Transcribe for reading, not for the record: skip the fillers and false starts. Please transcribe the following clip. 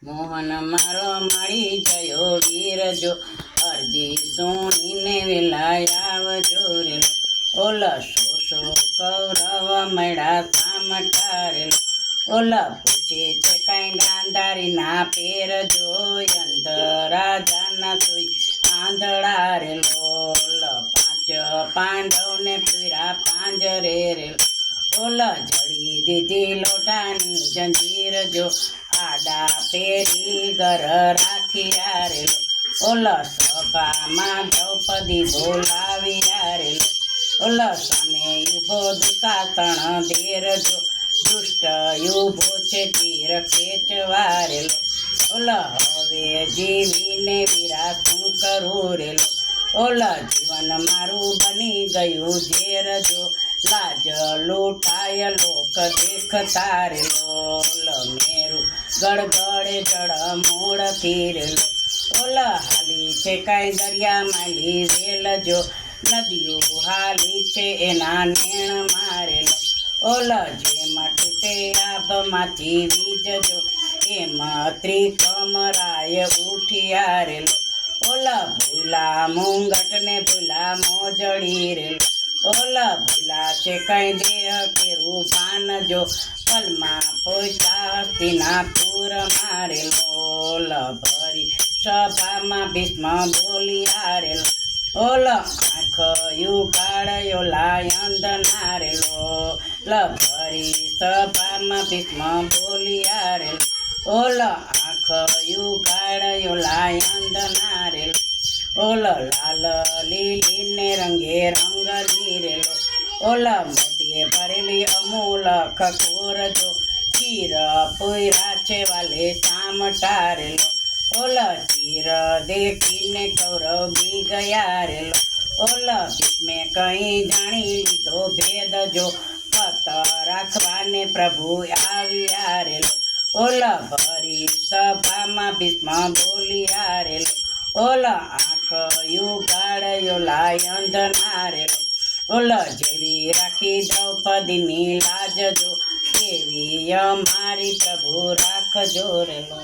મોહન મારો મળી ગયો વીર જો અરજી સુણીને વેલા આવજો રે ઓલા શો કૌરવ મળ્યા સામટારેલો ઓલા પૂછે છે કઈ ગાંધારી ના પેર જોઈ રાજાના સોઈ આંધળા રેલો પાંચ પાંડવને પૂરા પાંજરે રેલો ઓલા જડી દીધી લોટાની જંજીર જો આડા પેરી ઘર રાખી આરેલો ઓલા સભામાં દ્રૌપદી બોલાવી આરેલો ઓલા સામે યુભો દુસાસણ દેર જો દુષ્ટ યુભો છે તીર ખેંચવારેલો ઓલા હવે જીવીને વીરા શું કરું રેલો ઓલા જીવન મારું બની ગયું ઝેર જો લાજ લૂંટાય લોક દેખતા રેલો મેરું ગળગળે જળ મૂળ ફીરેલો ઓલા હાલી છે કાંઈ દરિયા માલી વેલ જો નદીઓ હાલી છે એના નેણ મારેલો ઓલા જેમાં તૂટે આભમાંથી વીજ જો એમાં ત્રિકમરાય ઉઠી આરેલો ઓલા ભૂલા મુંગટને ભૂલા મોજડી રેલો ઓલા ભૂલા છે કઈ દેહ કેરું ભાન જો પલમાં પોતા હસ્તીના પૂર મારેલો ઓલા ભરી સભામાં ભીષ્મ બોલી આરેલો ઓલા આંખ યુગાડ્યો લાયંદ નારેલો ભરી સભામાં ભીષ્મ બોલી આરેલો ઓલા આંખ યુગાડ્યો લાયંદ નારેલો ઓલા લાલ લીલીને રંગે રંગ લીરેલો ઓલા મોતીએ ભરેલી અમૂલ ખકોર જો ચીર પૂરા છે વાલે સામટારેલો ઓલા ચીર દેખીને કૌરવ બી ગયા રેલો ઓલા ભીષ્મે કઈ જાણી લીધો ભેદ જો પત રાખવાને પ્રભુ આવી આરેલો ઓલા ભરી સભામાં ભીષ્મ બોલી આરેલો ઓલા આંખ યુગાડ્યો લાયંદ નારેલો ઓલા જેવી રાખી દ્રૌપદીની લાજ જો એવી અમારી પ્રભુ રાખજો રેલો।